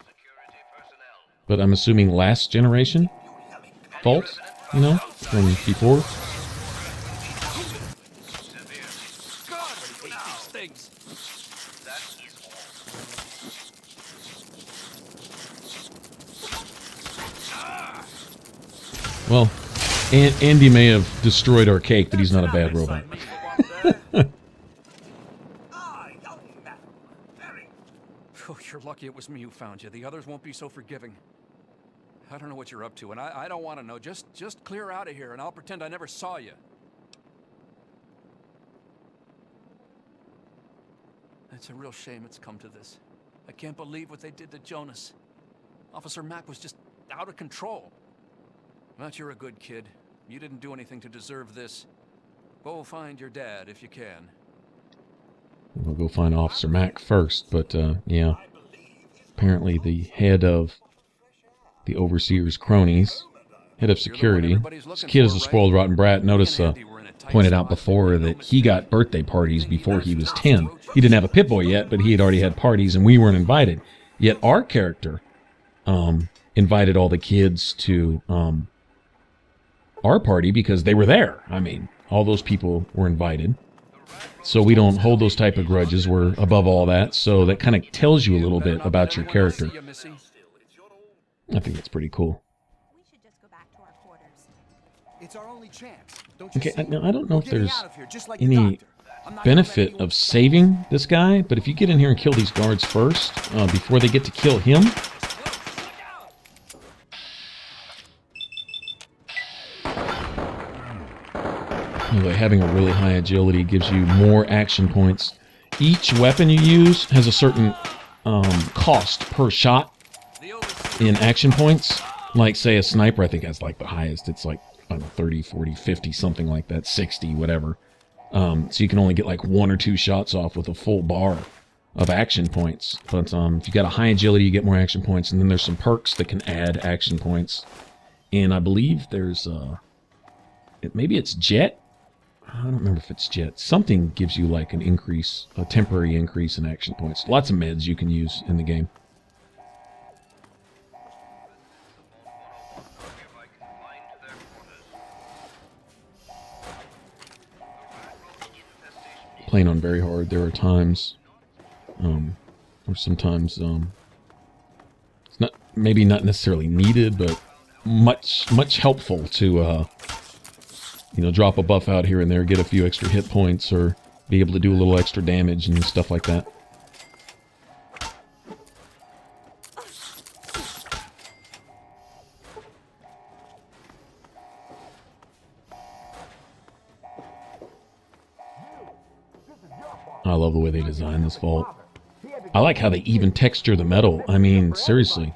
but I'm assuming last generation vault, you know, from before. Well, Andy may have destroyed our cake, but he's not a bad robot. Oh, you're lucky it was me who found you. The others won't be so forgiving. I don't know what you're up to, and I don't want to know. Just clear out of here, and I'll pretend I never saw you. It's a real shame it's come to this. I can't believe what they did to Jonas. Officer Mack was just out of control. But you're a good kid. You didn't do anything to deserve this. Go find your dad if you can. We'll go find Officer Mack first, but yeah. Apparently the head of the Overseer's cronies, head of security. This kid is a spoiled rotten brat. Notice pointed out before that he got birthday parties before he was 10. He didn't have a Pip-Boy yet, but he had already had parties and we weren't invited. Yet our character invited all the kids to our party because they were there. I mean, all those people were invited. So we don't hold those type of grudges. We're above all that. So that kind of tells you a little bit about your character. I think that's pretty cool. We should just go back to our quarters. It's our only chance. Don't you Okay, see? now I don't know We're if there's getting out of here, just like the any doctor. I'm not gonna let benefit anyone of stop us. saving this guy, but if you get in here and kill these guards first, before they get to kill him, anyway, having a really high agility gives you more action points. Each weapon you use has a certain cost per shot in action points. Like, say, a sniper, I think has like the highest. It's like, I don't know, 30, 40, 50, something like that, 60, whatever. So you can only get like 1 or 2 shots off with a full bar of action points. But if you got a high agility, you get more action points. And then there's some perks that can add action points. And I believe there's, maybe it's Jet? I don't remember if it's Jet. Something gives you like an increase, a temporary increase in action points. Lots of meds you can use in the game. Playing on very hard, there are times, or sometimes, it's not, maybe not necessarily needed, but much helpful to, you know, drop a buff out here and there, get a few extra hit points, or be able to do a little extra damage and stuff like that. I love the way they designed this vault. I like how they even texture the metal. I mean, seriously.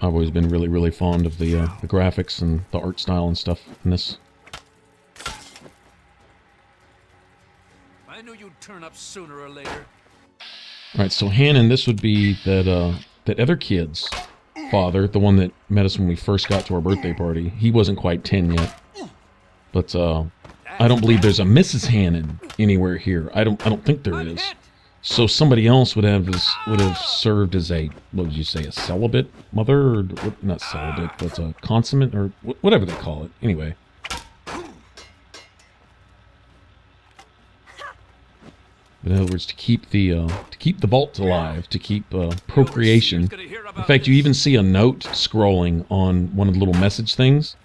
I've always been really fond of the graphics and the art style and stuff in this. I knew you'd turn up sooner or later. Alright, so Hannon, this would be that other kid's father, the one that met us when we first got to our birthday party. He wasn't quite 10 yet. But I don't believe there's a Mrs. Hannon anywhere here. I don't think there is. So somebody else would have served as a, what would you say, a celibate mother? Or, not celibate, but a consummate, or whatever they call it. Anyway. But in other words, to keep the vault alive, to keep procreation. In fact, you even see a note scrolling on one of the little message things.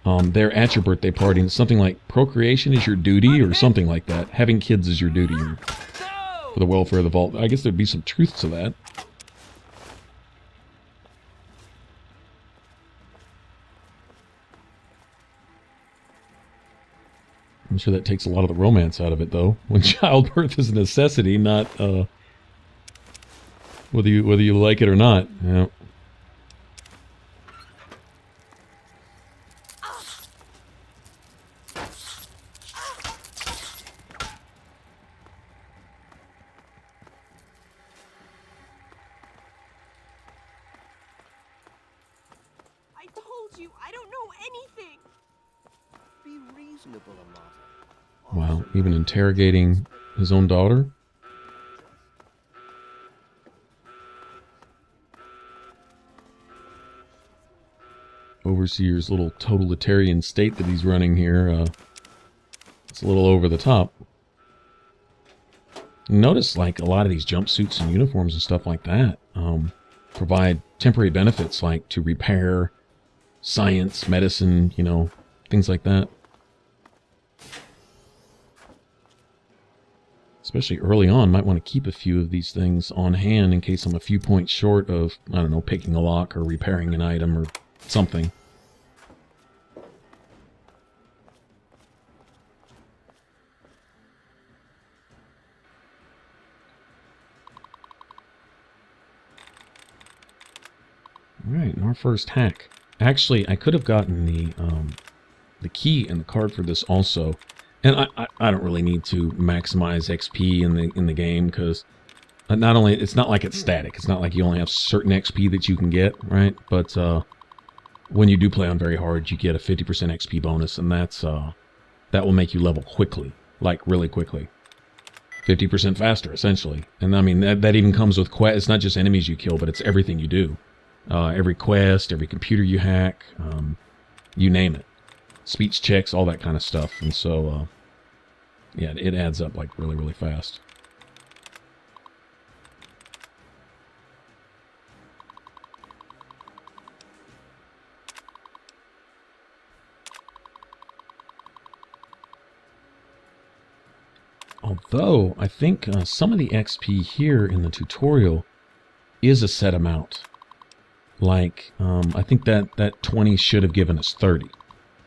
There at your birthday party, and it's something like procreation is your duty, or something like that. Having kids is your duty, or for the welfare of the vault. I guess there'd be some truth to that. I'm sure that takes a lot of the romance out of it, though. When childbirth is a necessity, not whether you like it or not. Yeah. I told you, I don't know anything. Be reasonable, Amata. Wow, even interrogating his own daughter? Overseer's little totalitarian state that he's running here, it's a little over the top. Notice, like, a lot of these jumpsuits and uniforms and stuff like that provide temporary benefits, like to repair, science, medicine, you know, things like that. Especially early on, might want to keep a few of these things on hand in case I'm a few points short of, I don't know, picking a lock or repairing an item or something. Alright, our first hack. Actually, I could have gotten the key and the card for this also. And I don't really need to maximize XP in the game, because not only, it's not like it's static. It's not like you only have certain XP that you can get, right? But when you do play on very hard, you get a 50% XP bonus, and that will make you level quickly, like really quickly. 50% faster, essentially. And I mean, that even comes with quest. It's not just enemies you kill, but it's everything you do. Every quest, every computer you hack, you name it. Speech checks, all that kind of stuff. And so, yeah, it adds up like really, really fast. Although, I think some of the XP here in the tutorial is a set amount. Like, I think that 20 should have given us 30.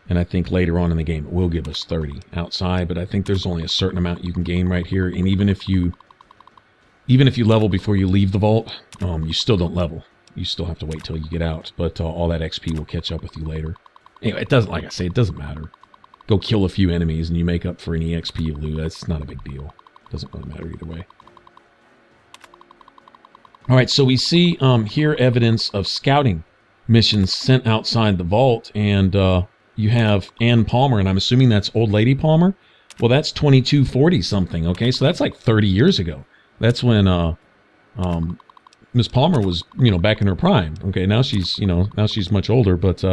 And I think later on in the game it will give us 30 outside, but I think there's only a certain amount you can gain right here. And even if you level before you leave the vault, you still don't level. You still have to wait till you get out. But all that XP will catch up with you later. Anyway, it doesn't, like I say, it doesn't matter. Go kill a few enemies and you make up for any XP you lose. That's not a big deal. Doesn't really matter either way. Alright, so we see here evidence of scouting missions sent outside the vault. And you have Ann Palmer, and I'm assuming that's Old Lady Palmer. Well, that's 2240 something, okay? So that's like 30 years ago. That's when Miss Palmer was, back in her prime. Okay, now she's much older, but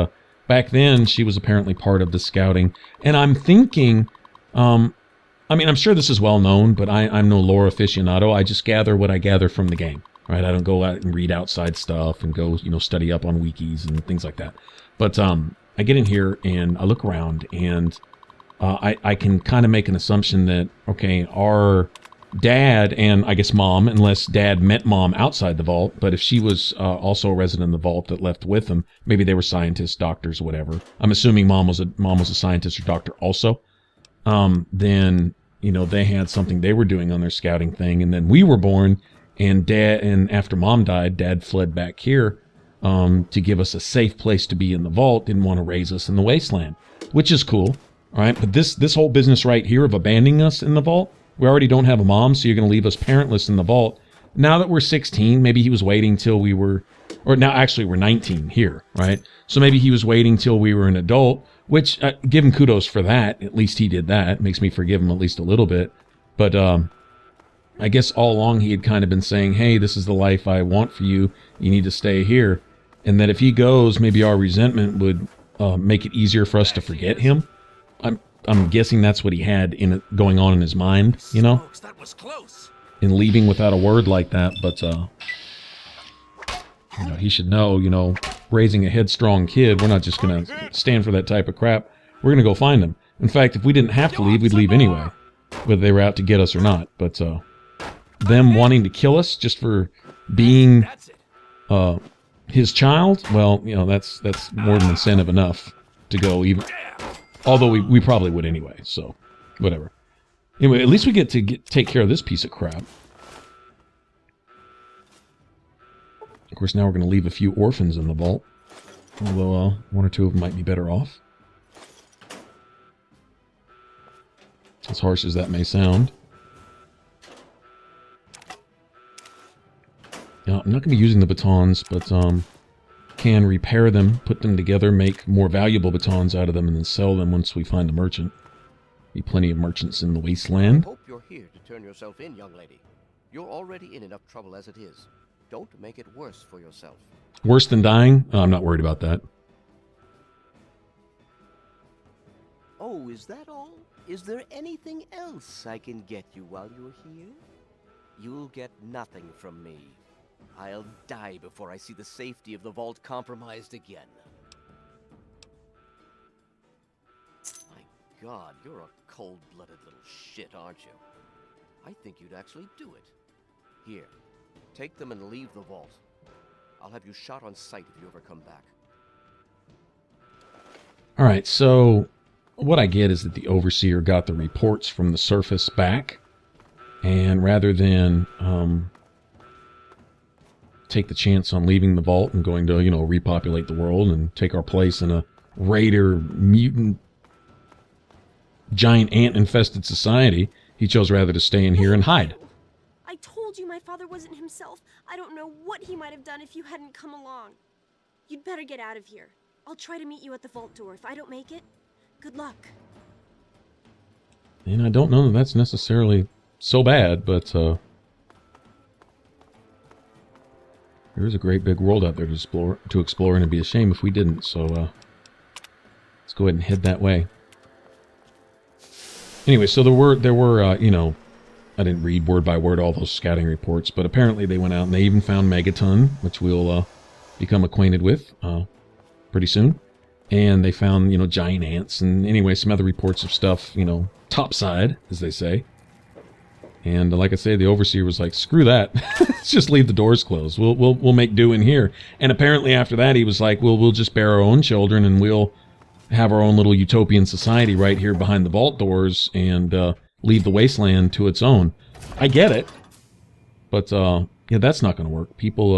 back then, she was apparently part of the scouting. And I'm thinking, I mean, I'm sure this is well known, but I'm no lore aficionado. I just gather what I gather from the game, right? I don't go out and read outside stuff and go, study up on wikis and things like that. But I get in here and I look around and I can kind of make an assumption that, okay, our dad and I guess mom, unless dad met mom outside the vault, but if she was also a resident in the vault that left with him, maybe they were scientists, doctors, whatever. I'm assuming mom was a scientist or doctor also. Then they had something they were doing on their scouting thing, and then we were born, and after mom died, dad fled back here to give us a safe place to be in the vault. Didn't want to raise us in the wasteland, which is cool, all right? But this whole business right here of abandoning us in the vault. We already don't have a mom, so you're going to leave us parentless in the vault. Now that we're 16, maybe he was waiting till we were, or now actually we're 19 here, right? So maybe he was waiting till we were an adult, which, give him kudos for that. At least he did that. It makes me forgive him at least a little bit. But I guess all along he had kind of been saying, hey, this is the life I want for you. You need to stay here. And that if he goes, maybe our resentment would make it easier for us to forget him. I'm guessing that's what he had going on in his mind, That was close. in leaving without a word like that. But he should know, raising a headstrong kid, we're not just going to stand for that type of crap. We're going to go find him. In fact, if we didn't have to leave, we'd leave anyway, whether they were out to get us or not. But them wanting to kill us just for being his child, well, that's more than incentive enough to go even. Although we probably would anyway, so whatever. Anyway, at least we get to take care of this piece of crap. Of course, now we're going to leave a few orphans in the vault. Although one or two of them might be better off. As harsh as that may sound. Now, I'm not going to be using the batons, but can repair them, put them together, make more valuable batons out of them, and then sell them once we find a merchant. Be plenty of merchants in the wasteland. I hope you're here to turn yourself in, young lady. You're already in enough trouble as it is. Don't make it worse for yourself. Worse than dying? I'm not worried about that. Oh, is that all? Is there anything else I can get you while you're here? You'll get nothing from me. I'll die before I see the safety of the vault compromised again. My God, you're a cold-blooded little shit, aren't you? I think you'd actually do it. Here, take them and leave the vault. I'll have you shot on sight if you ever come back. Alright, so what I get is that the Overseer got the reports from the surface back, and rather than take the chance on leaving the vault and going to, repopulate the world and take our place in a raider, mutant, giant ant-infested society, he chose rather to stay in here and hide. I told you my father wasn't himself. I don't know what he might have done if you hadn't come along. You'd better get out of here. I'll try to meet you at the vault door. If I don't make it, good luck. And I don't know that that's necessarily so bad, but there's a great big world out there to explore, and it'd be a shame if we didn't. So let's go ahead and head that way. Anyway, so there were you know, I didn't read word by word all those scouting reports, but apparently they went out and they even found Megaton, which we'll become acquainted with pretty soon. And they found, you know, giant ants, and anyway, some other reports of stuff, you know, topside, as they say. And like I say, the overseer was like, "Screw that, let's just leave the doors closed. We'll make do in here." And apparently after that, he was like, "Well, we'll just bear our own children, and we'll have our own little utopian society right here behind the vault doors, and leave the wasteland to its own." I get it, but yeah, that's not going to work. People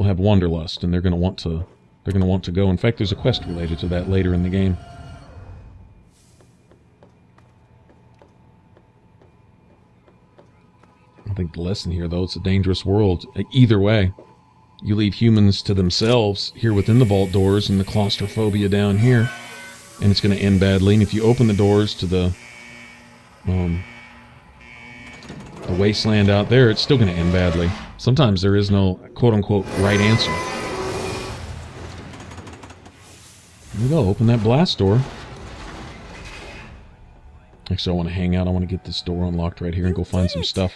have wanderlust, and they're going to want to go. In fact, there's a quest related to that later in the game. I think the lesson here, though, it's a dangerous world. Either way, you leave humans to themselves here within the vault doors and the claustrophobia down here, and it's going to end badly. And if you open the doors to the wasteland out there, it's still going to end badly. Sometimes there is no quote-unquote right answer. There we go, open that blast door. Actually, I want to hang out. I want to get this door unlocked right here and go find some stuff.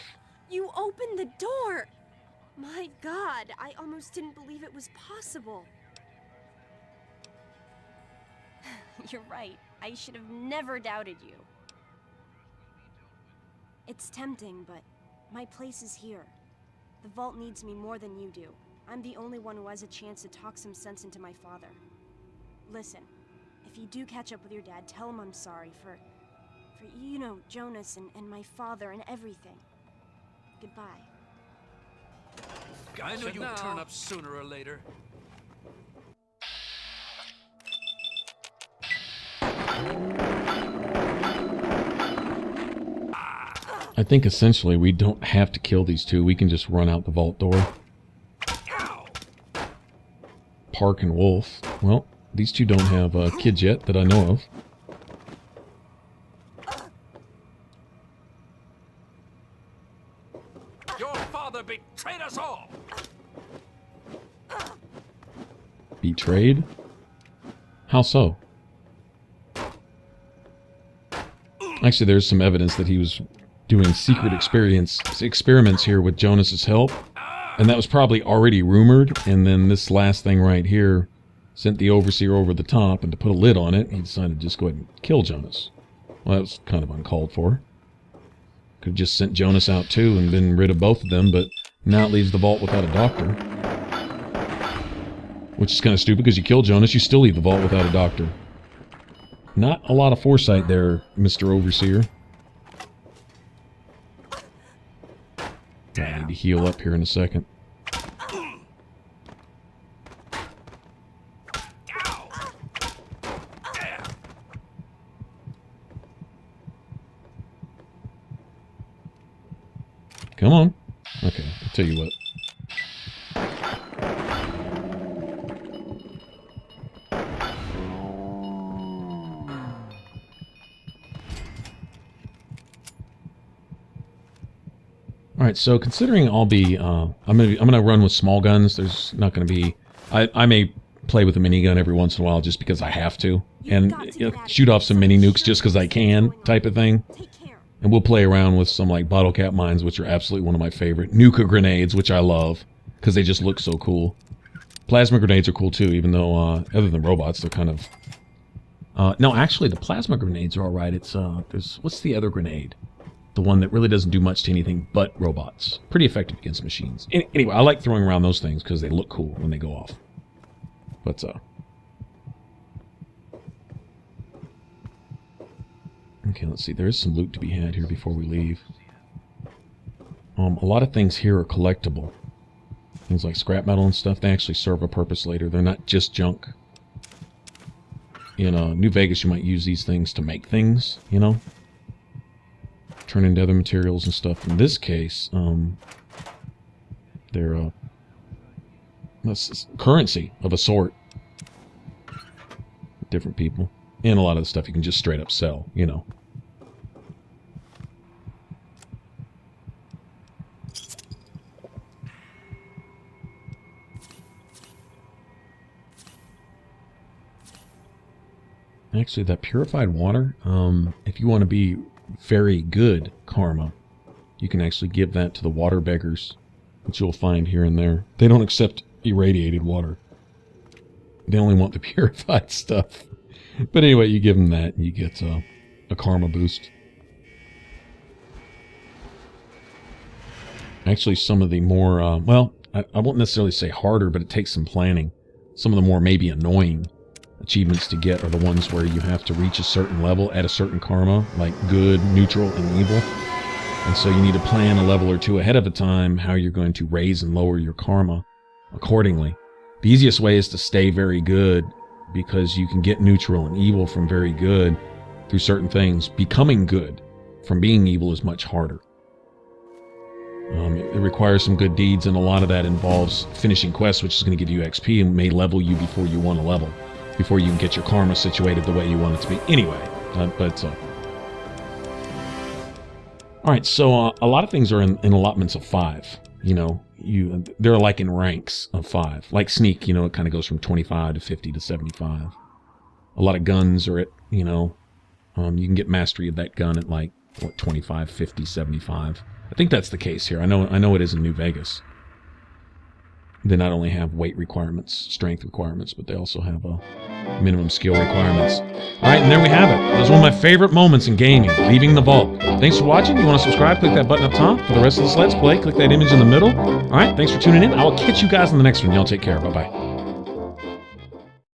You opened the door! My God, I almost didn't believe it was possible. You're right. I should have never doubted you. It's tempting, but my place is here. The vault needs me more than you do. I'm the only one who has a chance to talk some sense into my father. Listen, if you do catch up with your dad, tell him I'm sorry for you know, Jonas and my father and everything. Goodbye. I knew you'd turn up sooner or later. I think essentially we don't have to kill these two. We can just run out the vault door. Park and Wolf. Well, these two don't have kids yet that I know of. Your father betrayed us all. Betrayed? How so? Actually, there's some evidence that he was doing secret experiments here with Jonas's help, and that was probably already rumored, and then this last thing right here sent the overseer over the top, and to put a lid on it, he decided to just go ahead and kill Jonas. Well, that was kind of uncalled for. Could have just sent Jonas out too and been rid of both of them, but now it leaves the vault without a doctor. Which is kind of stupid, because you kill Jonas, you still leave the vault without a doctor. Not a lot of foresight there, Mr. Overseer. I need to heal up here in a second. Come on. Okay, I'll tell you what. Alright, so considering I'll be, I'm gonna run with small guns. There's not gonna be, I may play with a minigun every once in a while just because I have to. And you know, shoot off some mini nukes just because I can, type of thing. And we'll play around with some like bottle cap mines, which are absolutely one of my favorite. Nuka grenades, which I love, because they just look so cool. Plasma grenades are cool too, even though, other than robots, they're kind of... no, actually, the plasma grenades are alright. It's, what's the other grenade? The one that really doesn't do much to anything but robots. Pretty effective against machines. Anyway, I like throwing around those things because they look cool when they go off. But, okay, let's see. There is some loot to be had here before we leave. A lot of things here are collectible. Things like scrap metal and stuff, they actually serve a purpose later. They're not just junk. In New Vegas, you might use these things to make things, you know? Turn into other materials and stuff. In this case, they're currency of a sort. Different people. And a lot of the stuff you can just straight up sell, you know. Actually, that purified water, if you want to be very good karma, you can actually give that to the water beggars, which you'll find here and there. They don't accept irradiated water. They only want the purified stuff. But anyway, you give them that and you get a karma boost. Actually, some of the more, I won't necessarily say harder, but it takes some planning. Some of the more maybe annoying achievements to get are the ones where you have to reach a certain level at a certain karma, like good, neutral, and evil. And so you need to plan a level or two ahead of a time how you're going to raise and lower your karma accordingly. The easiest way is to stay very good, because you can get neutral and evil from very good through certain things. Becoming good from being evil is much harder. It requires some good deeds, and a lot of that involves finishing quests, which is going to give you XP and may level you before you want to level, before you can get your karma situated the way you want it to be. Anyway, alright, so a lot of things are in allotments of 5. You know, they're like in ranks of 5. Like Sneak, you know, it kind of goes from 25 to 50 to 75. A lot of guns are at, you know, you can get mastery of that gun at like, what, 25, 50, 75. I think that's the case here. I know it is in New Vegas. They not only have weight requirements, strength requirements, but they also have minimum skill requirements. All right, and there we have it. That was one of my favorite moments in gaming, leaving the vault. Thanks for watching. You want to subscribe, click that button up top. For the rest of this Let's Play, click that image in the middle. All right, thanks for tuning in. I will catch you guys in the next one. Y'all take care. Bye-bye.